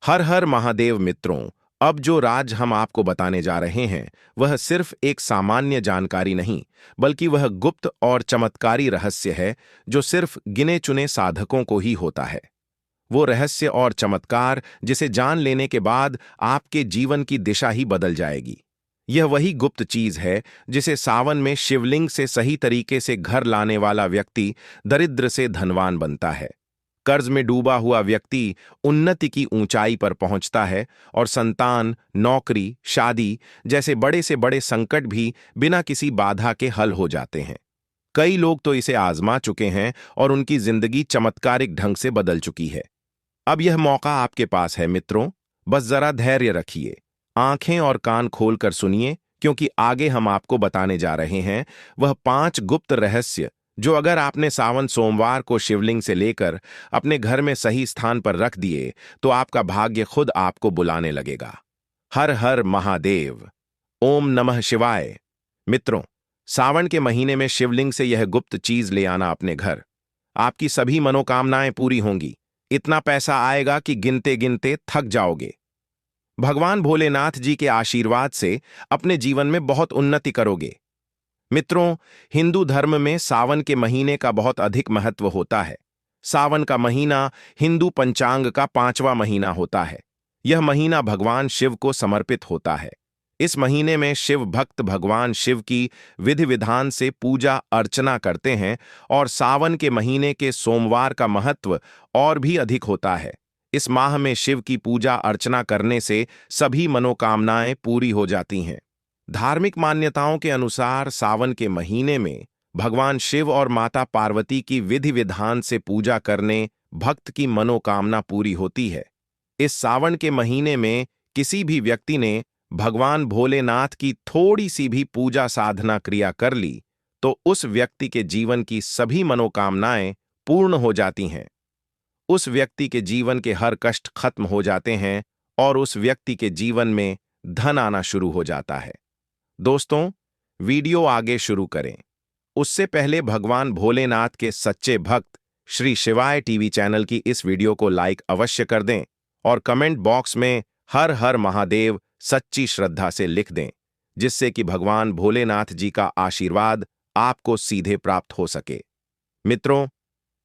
हर हर महादेव मित्रों। अब जो राज हम आपको बताने जा रहे हैं वह सिर्फ एक सामान्य जानकारी नहीं, बल्कि वह गुप्त और चमत्कारी रहस्य है जो सिर्फ गिने चुने साधकों को ही होता है। वो रहस्य और चमत्कार जिसे जान लेने के बाद आपके जीवन की दिशा ही बदल जाएगी। यह वही गुप्त चीज है जिसे सावन में शिवलिंग से सही तरीके से घर लाने वाला व्यक्ति दरिद्र से धनवान बनता है। कर्ज में डूबा हुआ व्यक्ति उन्नति की ऊंचाई पर पहुंचता है और संतान, नौकरी, शादी जैसे बड़े से बड़े संकट भी बिना किसी बाधा के हल हो जाते हैं। कई लोग तो इसे आजमा चुके हैं और उनकी जिंदगी चमत्कारिक ढंग से बदल चुकी है। अब यह मौका आपके पास है मित्रों। बस जरा धैर्य रखिए, आंखें और कान खोलकर सुनिए, क्योंकि आगे हम आपको बताने जा रहे हैं वह 5 गुप्त रहस्य जो अगर आपने सावन सोमवार को शिवलिंग से लेकर अपने घर में सही स्थान पर रख दिए तो आपका भाग्य खुद आपको बुलाने लगेगा। हर हर महादेव। ओम नमः शिवाय। मित्रों, सावन के महीने में शिवलिंग से यह गुप्त चीज ले आना अपने घर, आपकी सभी मनोकामनाएं पूरी होंगी। इतना पैसा आएगा कि गिनते गिनते थक जाओगे। भगवान भोलेनाथ जी के आशीर्वाद से अपने जीवन में बहुत उन्नति करोगे। मित्रों, हिंदू धर्म में सावन के महीने का बहुत अधिक महत्व होता है। सावन का महीना हिंदू पंचांग का 5वां महीना होता है। यह महीना भगवान शिव को समर्पित होता है। इस महीने में शिव भक्त भगवान शिव की विधि विधान से पूजा अर्चना करते हैं और सावन के महीने के सोमवार का महत्व और भी अधिक होता है। इस माह में शिव की पूजा अर्चना करने से सभी मनोकामनाएं पूरी हो जाती हैं। धार्मिक मान्यताओं के अनुसार सावन के महीने में भगवान शिव और माता पार्वती की विधि विधान से पूजा करने भक्त की मनोकामना पूरी होती है। इस सावन के महीने में किसी भी व्यक्ति ने भगवान भोलेनाथ की थोड़ी सी भी पूजा साधना क्रिया कर ली तो उस व्यक्ति के जीवन की सभी मनोकामनाएं पूर्ण हो जाती हैं। उस व्यक्ति के जीवन के हर कष्ट खत्म हो जाते हैं और उस व्यक्ति के जीवन में धन आना शुरू हो जाता है। दोस्तों, वीडियो आगे शुरू करें उससे पहले भगवान भोलेनाथ के सच्चे भक्त श्री शिवाय टीवी चैनल की इस वीडियो को लाइक अवश्य कर दें और कमेंट बॉक्स में हर हर महादेव सच्ची श्रद्धा से लिख दें, जिससे कि भगवान भोलेनाथ जी का आशीर्वाद आपको सीधे प्राप्त हो सके। मित्रों,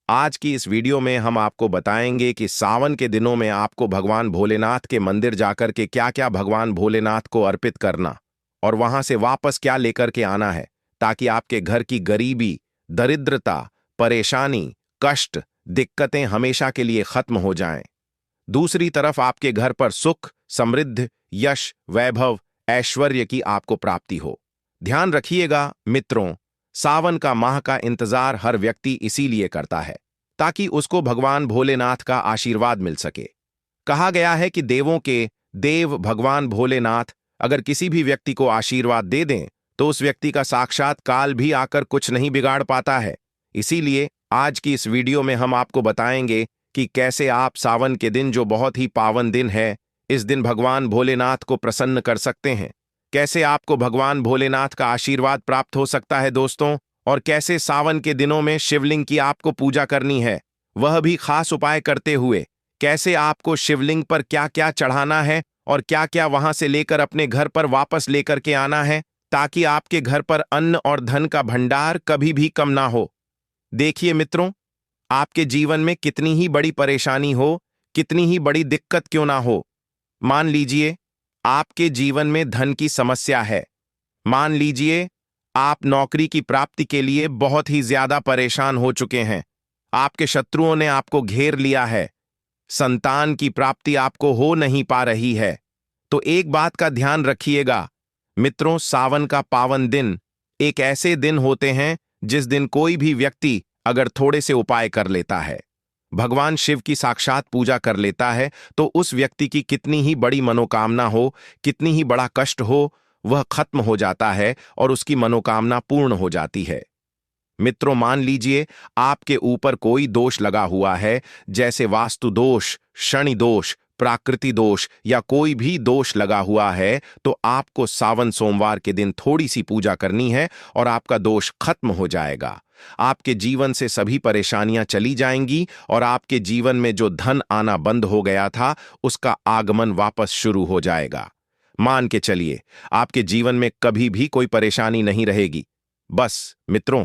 आज की इस वीडियो में हम आपको बताएंगे कि सावन के दिनों में आपको भगवान भोलेनाथ के मंदिर जाकर के क्या क्या भगवान भोलेनाथ को अर्पित करना और वहां से वापस क्या लेकर के आना है, ताकि आपके घर की गरीबी, दरिद्रता, परेशानी, कष्ट, दिक्कतें हमेशा के लिए खत्म हो जाएं। दूसरी तरफ आपके घर पर सुख, समृद्धि, यश, वैभव, ऐश्वर्य की आपको प्राप्ति हो। ध्यान रखिएगा मित्रों, सावन का माह का इंतजार हर व्यक्ति इसीलिए करता है ताकि उसको भगवान भोलेनाथ का आशीर्वाद मिल सके। कहा गया है कि देवों के देव भगवान भोलेनाथ अगर किसी भी व्यक्ति को आशीर्वाद दे दें तो उस व्यक्ति का साक्षात काल भी आकर कुछ नहीं बिगाड़ पाता है। इसीलिए आज की इस वीडियो में हम आपको बताएंगे कि कैसे आप सावन के दिन, जो बहुत ही पावन दिन है, इस दिन भगवान भोलेनाथ को प्रसन्न कर सकते हैं। कैसे आपको भगवान भोलेनाथ का आशीर्वाद प्राप्त हो सकता है दोस्तों, और कैसे सावन के दिनों में शिवलिंग की आपको पूजा करनी है, वह भी खास उपाय करते हुए। कैसे आपको शिवलिंग पर क्या क्या चढ़ाना है और क्या क्या वहां से लेकर अपने घर पर वापस लेकर के आना है, ताकि आपके घर पर अन्न और धन का भंडार कभी भी कम ना हो। देखिए मित्रों, आपके जीवन में कितनी ही बड़ी परेशानी हो, कितनी ही बड़ी दिक्कत क्यों ना हो, मान लीजिए आपके जीवन में धन की समस्या है, मान लीजिए आप नौकरी की प्राप्ति के लिए बहुत ही ज्यादा परेशान हो चुके हैं, आपके शत्रुओं ने आपको घेर लिया है, संतान की प्राप्ति आपको हो नहीं पा रही है, तो एक बात का ध्यान रखिएगा मित्रों, सावन का पावन दिन एक ऐसे दिन होते हैं जिस दिन कोई भी व्यक्ति अगर थोड़े से उपाय कर लेता है, भगवान शिव की साक्षात पूजा कर लेता है, तो उस व्यक्ति की कितनी ही बड़ी मनोकामना हो, कितनी ही बड़ा कष्ट हो, वह खत्म हो जाता है और उसकी मनोकामना पूर्ण हो जाती है। मित्रों, मान लीजिए आपके ऊपर कोई दोष लगा हुआ है, जैसे वास्तु दोष, शनि दोष, प्राकृतिक दोष या कोई भी दोष लगा हुआ है तो आपको सावन सोमवार के दिन थोड़ी सी पूजा करनी है और आपका दोष खत्म हो जाएगा। आपके जीवन से सभी परेशानियां चली जाएंगी और आपके जीवन में जो धन आना बंद हो गया था उसका आगमन वापस शुरू हो जाएगा। मान के चलिए आपके जीवन में कभी भी कोई परेशानी नहीं रहेगी। बस मित्रों,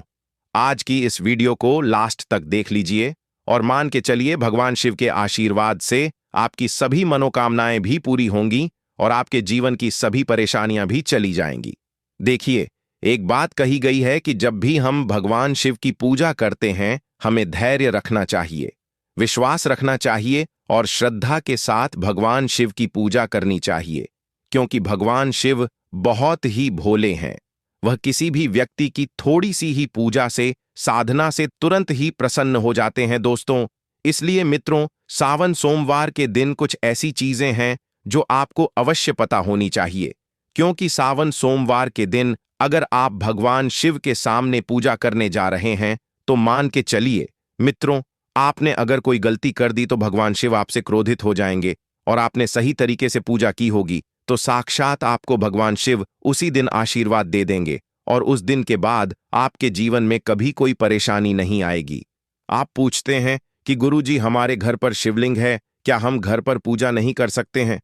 आज की इस वीडियो को लास्ट तक देख लीजिए और मान के चलिए भगवान शिव के आशीर्वाद से आपकी सभी मनोकामनाएं भी पूरी होंगी और आपके जीवन की सभी परेशानियां भी चली जाएंगी। देखिए, एक बात कही गई है कि जब भी हम भगवान शिव की पूजा करते हैं हमें धैर्य रखना चाहिए, विश्वास रखना चाहिए और श्रद्धा के साथ भगवान शिव की पूजा करनी चाहिए, क्योंकि भगवान शिव बहुत ही भोले हैं। वह किसी भी व्यक्ति की थोड़ी सी ही पूजा से, साधना से तुरंत ही प्रसन्न हो जाते हैं दोस्तों। इसलिए मित्रों, सावन सोमवार के दिन कुछ ऐसी चीजें हैं जो आपको अवश्य पता होनी चाहिए, क्योंकि सावन सोमवार के दिन अगर आप भगवान शिव के सामने पूजा करने जा रहे हैं तो मान के चलिए मित्रों, आपने अगर कोई गलती कर दी तो भगवान शिव आपसे क्रोधित हो जाएंगे, और आपने सही तरीके से पूजा की होगी तो साक्षात आपको भगवान शिव उसी दिन आशीर्वाद दे देंगे और उस दिन के बाद आपके जीवन में कभी कोई परेशानी नहीं आएगी। आप पूछते हैं कि गुरुजी हमारे घर पर शिवलिंग है, क्या हम घर पर पूजा नहीं कर सकते हैं?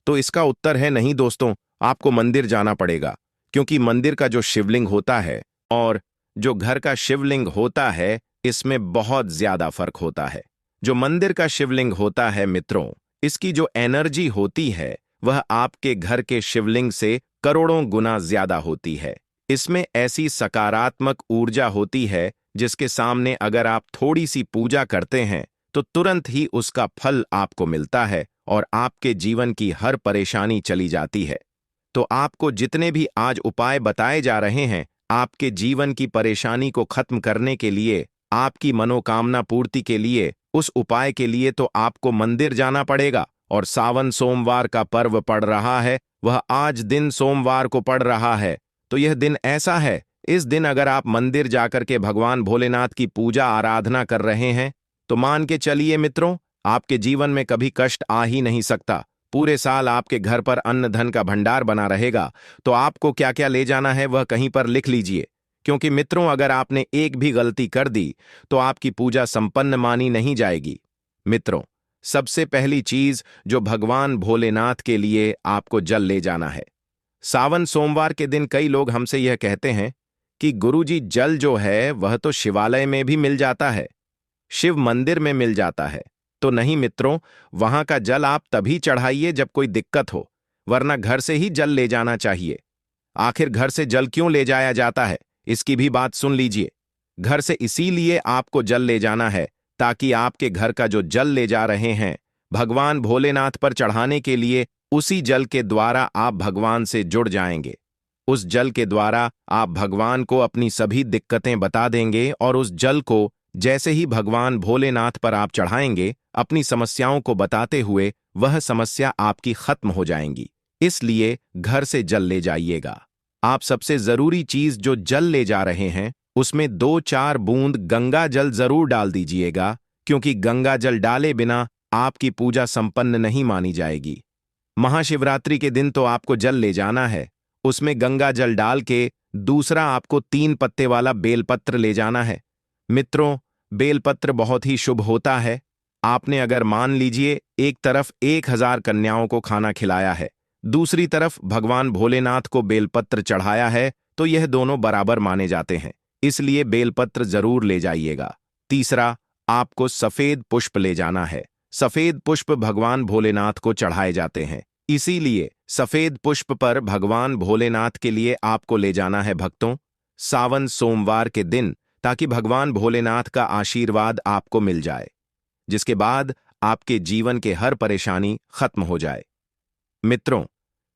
तो इसका उत्तर है नहीं दोस्तों, आपको मंदिर जाना पड़ेगा, क्योंकि मंदिर का जो शिवलिंग होता है और जो घर का शिवलिंग होता है इसमें बहुत ज्यादा फर्क होता है। जो मंदिर का शिवलिंग होता है मित्रों, इसकी जो एनर्जी होती है वह आपके घर के शिवलिंग से करोड़ों गुना ज्यादा होती है। इसमें ऐसी सकारात्मक ऊर्जा होती है जिसके सामने अगर आप थोड़ी सी पूजा करते हैं तो तुरंत ही उसका फल आपको मिलता है और आपके जीवन की हर परेशानी चली जाती है। तो आपको जितने भी आज उपाय बताए जा रहे हैं, आपके जीवन की परेशानी को खत्म करने के लिए, आपकी मनोकामना पूर्ति के लिए, उस उपाय के लिए तो आपको मंदिर जाना पड़ेगा। और सावन सोमवार का पर्व पड़ रहा है, वह आज दिन सोमवार को पड़ रहा है, तो यह दिन ऐसा है, इस दिन अगर आप मंदिर जाकर के भगवान भोलेनाथ की पूजा आराधना कर रहे हैं तो मान के चलिए मित्रों, आपके जीवन में कभी कष्ट आ ही नहीं सकता। पूरे साल आपके घर पर अन्न धन का भंडार बना रहेगा। तो आपको क्या क्या ले जाना है वह कहीं पर लिख लीजिए, क्योंकि मित्रों अगर आपने एक भी गलती कर दी तो आपकी पूजा संपन्न मानी नहीं जाएगी। मित्रों, सबसे पहली चीज जो भगवान भोलेनाथ के लिए आपको जल ले जाना है। सावन सोमवार के दिन कई लोग हमसे यह कहते हैं कि गुरुजी जल जो है वह तो शिवालय में भी मिल जाता है, शिव मंदिर में मिल जाता है। तो नहीं मित्रों, वहां का जल आप तभी चढ़ाइए जब कोई दिक्कत हो, वरना घर से ही जल ले जाना चाहिए। आखिर घर से जल क्यों ले जाया जाता है, इसकी भी बात सुन लीजिए। घर से इसीलिए आपको जल ले जाना है ताकि आपके घर का जो जल ले जा रहे हैं भगवान भोलेनाथ पर चढ़ाने के लिए, उसी जल के द्वारा आप भगवान से जुड़ जाएंगे। उस जल के द्वारा आप भगवान को अपनी सभी दिक्कतें बता देंगे और उस जल को जैसे ही भगवान भोलेनाथ पर आप चढ़ाएंगे, अपनी समस्याओं को बताते हुए वह समस्या आपकी खत्म हो जाएंगी। इसलिए घर से जल ले जाइएगा। आप सबसे जरूरी चीज जो जल ले जा रहे हैं उसमें 2-4 बूंद गंगा जल जरूर डाल दीजिएगा, क्योंकि गंगा जल डाले बिना आपकी पूजा संपन्न नहीं मानी जाएगी। महाशिवरात्रि के दिन तो आपको जल ले जाना है, उसमें गंगा जल डाल के दूसरा आपको 3 पत्ते वाला बेलपत्र ले जाना है। मित्रों, बेलपत्र बहुत ही शुभ होता है। आपने अगर मान लीजिए एक तरफ 1000 कन्याओं को खाना खिलाया है, दूसरी तरफ भगवान भोलेनाथ को बेलपत्र चढ़ाया है, तो यह दोनों बराबर माने जाते हैं, इसलिए बेलपत्र जरूर ले जाइएगा। तीसरा, आपको सफेद पुष्प ले जाना है। सफेद पुष्प भगवान भोलेनाथ को चढ़ाए जाते हैं, इसीलिए सफेद पुष्प पर भगवान भोलेनाथ के लिए आपको ले जाना है भक्तों, सावन सोमवार के दिन, ताकि भगवान भोलेनाथ का आशीर्वाद आपको मिल जाए, जिसके बाद आपके जीवन के हर परेशानी खत्म हो जाए। मित्रों,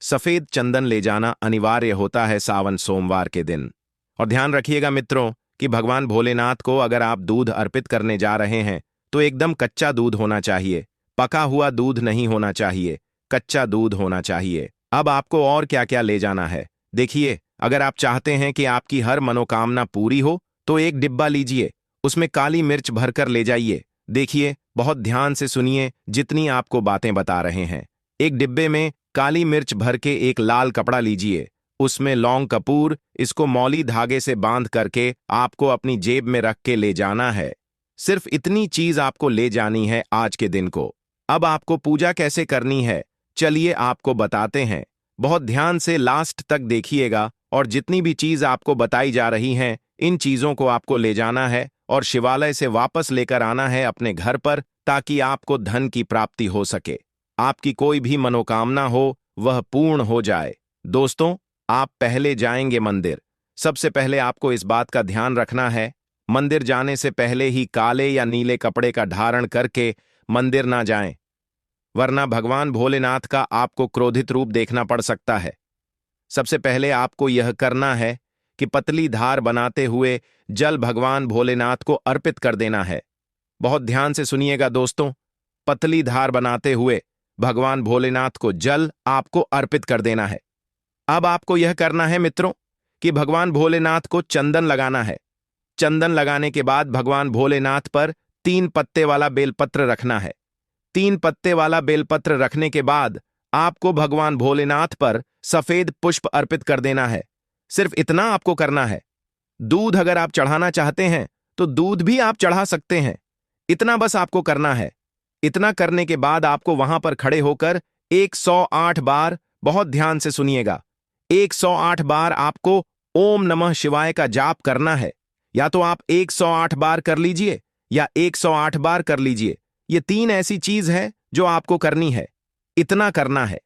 सफेद चंदन ले जाना अनिवार्य होता है सावन सोमवार के दिन। और ध्यान रखिएगा मित्रों कि भगवान भोलेनाथ को अगर आप दूध अर्पित करने जा रहे हैं तो एकदम कच्चा दूध होना चाहिए, पका हुआ दूध नहीं होना चाहिए, कच्चा दूध होना चाहिए। अब आपको और क्या क्या ले जाना है, देखिए। अगर आप चाहते हैं कि आपकी हर मनोकामना पूरी हो तो एक डिब्बा लीजिए, उसमें काली मिर्च भरकर ले जाइए। देखिए, बहुत ध्यान से सुनिए जितनी आपको बातें बता रहे हैं। एक डिब्बे में काली मिर्च भर के एक लाल कपड़ा लीजिए, उसमें लौंग कपूर, इसको मौली धागे से बांध करके आपको अपनी जेब में रख के ले जाना है। सिर्फ इतनी चीज आपको ले जानी है आज के दिन को। अब आपको पूजा कैसे करनी है, चलिए आपको बताते हैं। बहुत ध्यान से लास्ट तक देखिएगा और जितनी भी चीज आपको बताई जा रही हैं, इन चीजों को आपको ले जाना है और शिवालय से वापस लेकर आना है अपने घर पर, ताकि आपको धन की प्राप्ति हो सके, आपकी कोई भी मनोकामना हो वह पूर्ण हो जाए। दोस्तों, आप पहले जाएंगे मंदिर। सबसे पहले आपको इस बात का ध्यान रखना है, मंदिर जाने से पहले ही काले या नीले कपड़े का धारण करके मंदिर ना जाएं, वरना भगवान भोलेनाथ का आपको क्रोधित रूप देखना पड़ सकता है। सबसे पहले आपको यह करना है कि पतली धार बनाते हुए जल भगवान भोलेनाथ को अर्पित कर देना है। बहुत ध्यान से सुनिएगा दोस्तों, पतली धार बनाते हुए भगवान भोलेनाथ को जल आपको अर्पित कर देना है। अब आपको यह करना है मित्रों कि भगवान भोलेनाथ को चंदन लगाना है। चंदन लगाने के बाद भगवान भोलेनाथ पर 3 पत्ते वाला बेलपत्र रखना है। 3 पत्ते वाला बेलपत्र रखने के बाद आपको भगवान भोलेनाथ पर सफेद पुष्प अर्पित कर देना है। सिर्फ इतना आपको करना है। दूध अगर आप चढ़ाना चाहते हैं तो दूध भी आप चढ़ा सकते हैं। इतना बस आपको करना है। इतना करने के बाद आपको वहां पर खड़े होकर 108 बार, बहुत ध्यान से सुनिएगा, 108 बार आपको ओम नमः शिवाय का जाप करना है। या तो आप 108 बार कर लीजिए या 108 बार कर लीजिए। ये 3 ऐसी चीज है जो आपको करनी है। इतना करना है।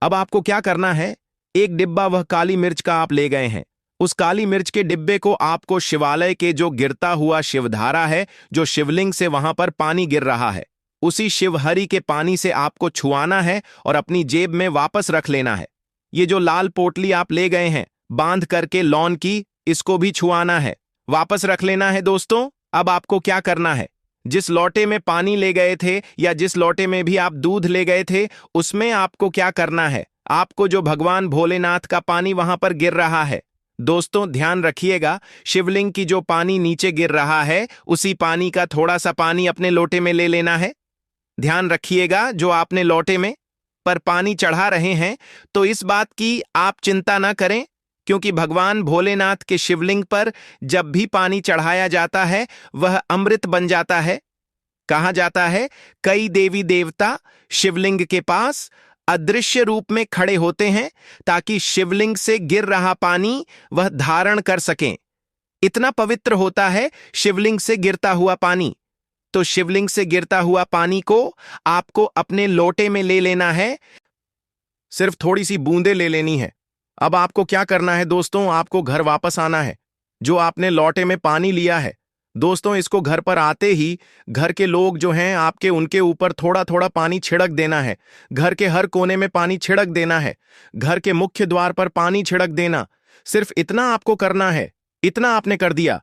अब आपको क्या करना है, एक डिब्बा वह काली मिर्च का आप ले गए हैं, उस काली मिर्च के डिब्बे को आपको शिवालय के जो गिरता हुआ शिवधारा है, जो शिवलिंग से वहां पर पानी गिर रहा है, उसी शिवहरी के पानी से आपको छुआना है और अपनी जेब में वापस रख लेना है। ये जो लाल पोटली आप ले गए हैं बांध करके लॉन की, इसको भी छुआना है, वापस रख लेना है। दोस्तों, अब आपको क्या करना है, जिस लोटे में पानी ले गए थे या जिस लोटे में भी आप दूध ले गए थे, उसमें आपको क्या करना है, आपको जो भगवान भोलेनाथ का पानी वहां पर गिर रहा है, दोस्तों ध्यान रखिएगा, शिवलिंग की जो पानी नीचे गिर रहा है, उसी पानी का थोड़ा सा पानी अपने लोटे में ले लेना है। ध्यान रखिएगा, जो आपने लोटे में पर पानी चढ़ा रहे हैं, तो इस बात की आप चिंता ना करें, क्योंकि भगवान भोलेनाथ के शिवलिंग पर जब भी पानी चढ़ाया जाता है वह अमृत बन जाता है। कहा जाता है कई देवी देवता शिवलिंग के पास अदृश्य रूप में खड़े होते हैं ताकि शिवलिंग से गिर रहा पानी वह धारण कर सकें। इतना पवित्र होता है शिवलिंग से गिरता हुआ पानी। तो शिवलिंग से गिरता हुआ पानी को आपको अपने लोटे में ले लेना है, सिर्फ थोड़ी सी बूंदें ले लेनी है। अब आपको क्या करना है दोस्तों, आपको घर वापस आना है। जो आपने लोटे में पानी लिया है दोस्तों, इसको घर पर आते ही घर के लोग जो हैं आपके, उनके ऊपर थोड़ा थोड़ा पानी छिड़क देना है। घर के हर कोने में पानी छिड़क देना है, घर के मुख्य द्वार पर पानी छिड़क देना। सिर्फ इतना आपको करना है। इतना आपने कर दिया।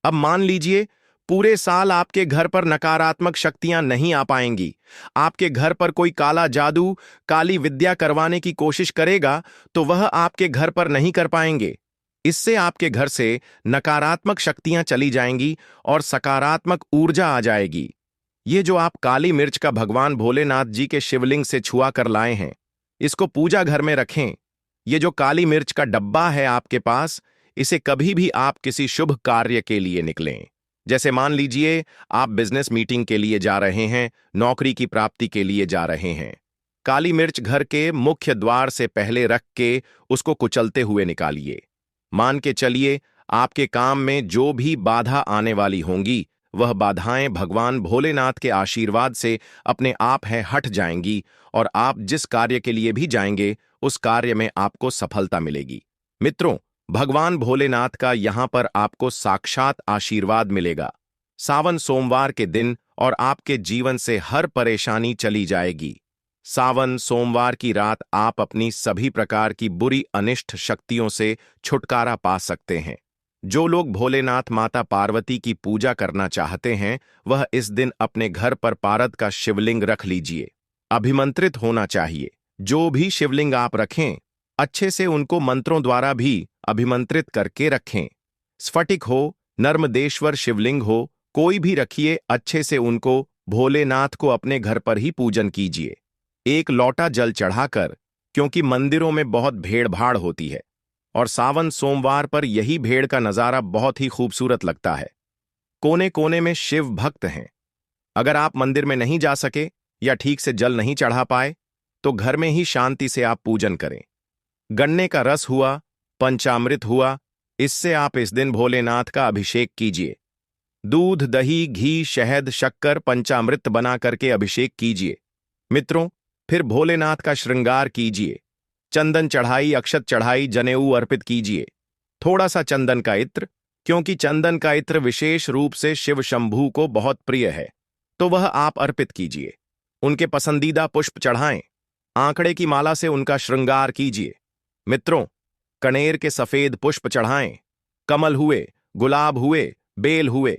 अब मान लीजिए पूरे साल आपके घर पर नकारात्मक शक्तियां नहीं आ पाएंगी। आपके घर पर कोई काला जादू, काली विद्या करवाने की कोशिश करेगा तो वह आपके घर पर नहीं कर पाएंगे। इससे आपके घर से नकारात्मक शक्तियां चली जाएंगी और सकारात्मक ऊर्जा आ जाएगी। ये जो आप काली मिर्च का भगवान भोलेनाथ जी के शिवलिंग से छुआ कर लाए हैं, इसको पूजा घर में रखें। ये जो काली मिर्च का डब्बा है आपके पास, इसे कभी भी आप किसी शुभ कार्य के लिए निकलें, जैसे मान लीजिए आप बिजनेस मीटिंग के लिए जा रहे हैं, नौकरी की प्राप्ति के लिए जा रहे हैं, काली मिर्च घर के मुख्य द्वार से पहले रख के उसको कुचलते हुए निकालिए। मान के चलिए आपके काम में जो भी बाधा आने वाली होंगी, वह बाधाएं भगवान भोलेनाथ के आशीर्वाद से अपने आप है हट जाएंगी और आप जिस कार्य के लिए भी जाएंगे उस कार्य में आपको सफलता मिलेगी। मित्रों, भगवान भोलेनाथ का यहां पर आपको साक्षात आशीर्वाद मिलेगा। सावन सोमवार के दिन और आपके जीवन से हर परेशानी चली जाएगी। सावन सोमवार की रात आप अपनी सभी प्रकार की बुरी अनिष्ट शक्तियों से छुटकारा पा सकते हैं। जो लोग भोलेनाथ माता पार्वती की पूजा करना चाहते हैं, वह इस दिन अपने घर पर पारद का शिवलिंग रख लीजिए। अभिमंत्रित होना चाहिए। जो भी शिवलिंग आप रखें, अच्छे से उनको मंत्रों द्वारा भी अभिमंत्रित करके रखें। स्फटिक हो, नर्मदेश्वर शिवलिंग हो, कोई भी रखिए, अच्छे से उनको भोलेनाथ को अपने घर पर ही पूजन कीजिए। एक लौटा जल चढ़ाकर, क्योंकि मंदिरों में बहुत भीड़ भाड़ होती है और सावन सोमवार पर यही भीड़ का नज़ारा बहुत ही खूबसूरत लगता है। कोने कोने में शिव भक्त हैं। अगर आप मंदिर में नहीं जा सके या ठीक से जल नहीं चढ़ा पाए तो घर में ही शांति से आप पूजन करें। गन्ने का रस हुआ, पंचामृत हुआ, इससे आप इस दिन भोलेनाथ का अभिषेक कीजिए। दूध, दही, घी, शहद, शक्कर, पंचामृत बना करके अभिषेक कीजिए। मित्रों, फिर भोलेनाथ का श्रृंगार कीजिए। चंदन चढ़ाई, अक्षत चढ़ाई, जनेऊ अर्पित कीजिए। थोड़ा सा चंदन का इत्र, क्योंकि चंदन का इत्र विशेष रूप से शिव शंभू को बहुत प्रिय है, तो वह आप अर्पित कीजिए। उनके पसंदीदा पुष्प चढ़ाएं। आंकड़े की माला से उनका श्रृंगार कीजिए। मित्रों, कनेर के सफेद पुष्प चढ़ाएं। कमल हुए, गुलाब हुए, बेल हुए,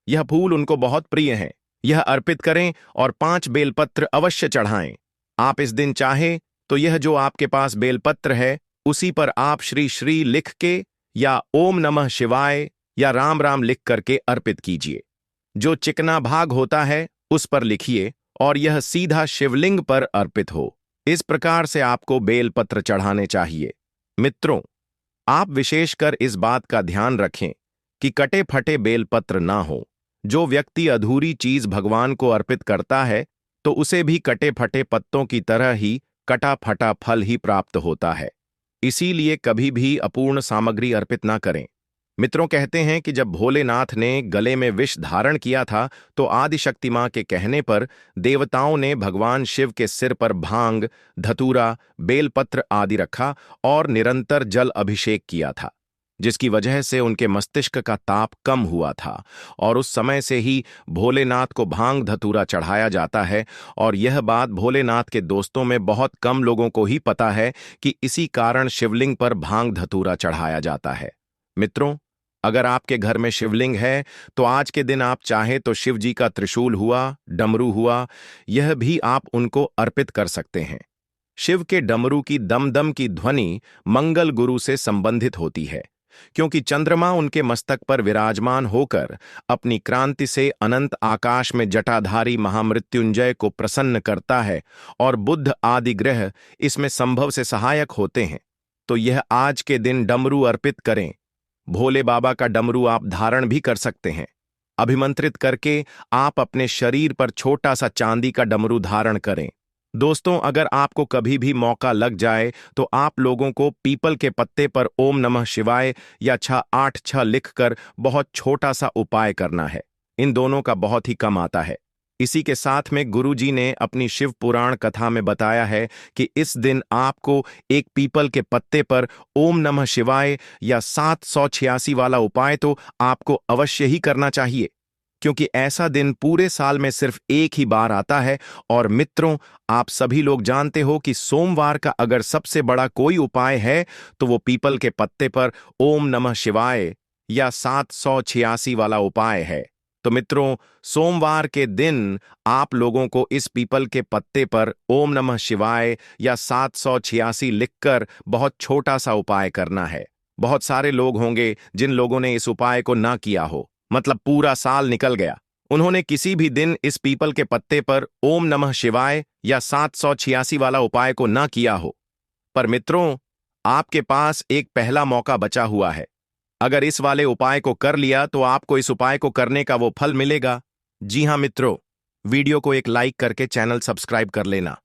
यह फूल उनको बहुत प्रिय हैं। यह अर्पित करें और 5 बेलपत्र अवश्य चढ़ाएं। आप इस दिन चाहें तो यह जो आपके पास बेलपत्र है उसी पर आप श्री श्री लिख के या ओम नमः शिवाय या राम राम लिख करके अर्पित कीजिए। जो चिकना भाग होता है उस पर लिखिए और यह सीधा शिवलिंग पर अर्पित हो। इस प्रकार से आपको बेलपत्र चढ़ाने चाहिए। मित्रों, आप विशेषकर इस बात का ध्यान रखें कि कटे फटे बेलपत्र ना हो। जो व्यक्ति अधूरी चीज भगवान को अर्पित करता है तो उसे भी कटे फटे पत्तों की तरह ही कटा फटा फल ही प्राप्त होता है। इसीलिए कभी भी अपूर्ण सामग्री अर्पित ना करें। मित्रों, कहते हैं कि जब भोलेनाथ ने गले में विष धारण किया था तो आदिशक्ति मां के कहने पर देवताओं ने भगवान शिव के सिर पर भांग, धतूरा, बेलपत्र आदि रखा और निरंतर जल अभिषेक किया था, जिसकी वजह से उनके मस्तिष्क का ताप कम हुआ था। और उस समय से ही भोलेनाथ को भांग धतूरा चढ़ाया जाता है। और यह बात भोलेनाथ के दोस्तों में बहुत कम लोगों को ही पता है कि इसी कारण शिवलिंग पर भांग धतूरा चढ़ाया जाता है। मित्रों, अगर आपके घर में शिवलिंग है तो आज के दिन आप चाहे तो शिव जी का त्रिशूल हुआ, डमरू हुआ, यह भी आप उनको अर्पित कर सकते हैं। शिव के डमरू की दम दम की ध्वनि मंगल गुरु से संबंधित होती है, क्योंकि चंद्रमा उनके मस्तक पर विराजमान होकर अपनी क्रांति से अनंत आकाश में जटाधारी महामृत्युंजय को प्रसन्न करता है और बुध आदि ग्रह इसमें संभव से सहायक होते हैं। तो यह आज के दिन डमरू अर्पित करें। भोले बाबा का डमरू आप धारण भी कर सकते हैं। अभिमंत्रित करके आप अपने शरीर पर छोटा सा चांदी का डमरू धारण करें। दोस्तों, अगर आपको कभी भी मौका लग जाए तो आप लोगों को पीपल के पत्ते पर ओम नमः शिवाय या 686 लिखकर बहुत छोटा सा उपाय करना है। इन दोनों का बहुत ही कम आता है। इसी के साथ में गुरु जी ने अपनी शिव पुराण कथा में बताया है कि इस दिन आपको एक पीपल के पत्ते पर ओम नमः शिवाय या 786 वाला उपाय तो आपको अवश्य ही करना चाहिए, क्योंकि ऐसा दिन पूरे साल में सिर्फ एक ही बार आता है। और मित्रों, आप सभी लोग जानते हो कि सोमवार का अगर सबसे बड़ा कोई उपाय है तो वो पीपल के पत्ते पर ओम नमः शिवाय या 786 वाला उपाय है। तो मित्रों, सोमवार के दिन आप लोगों को इस पीपल के पत्ते पर ओम नमः शिवाय या 786 लिखकर बहुत छोटा सा उपाय करना है। बहुत सारे लोग होंगे जिन लोगों ने इस उपाय को ना किया हो, मतलब पूरा साल निकल गया, उन्होंने किसी भी दिन इस पीपल के पत्ते पर ओम नमः शिवाय या 786 वाला उपाय को ना किया हो। पर मित्रों, आपके पास एक पहला मौका बचा हुआ है। अगर इस वाले उपाय को कर लिया तो आपको इस उपाय को करने का वो फल मिलेगा। जी हां मित्रों, वीडियो को एक लाइक करके चैनल सब्सक्राइब कर लेना।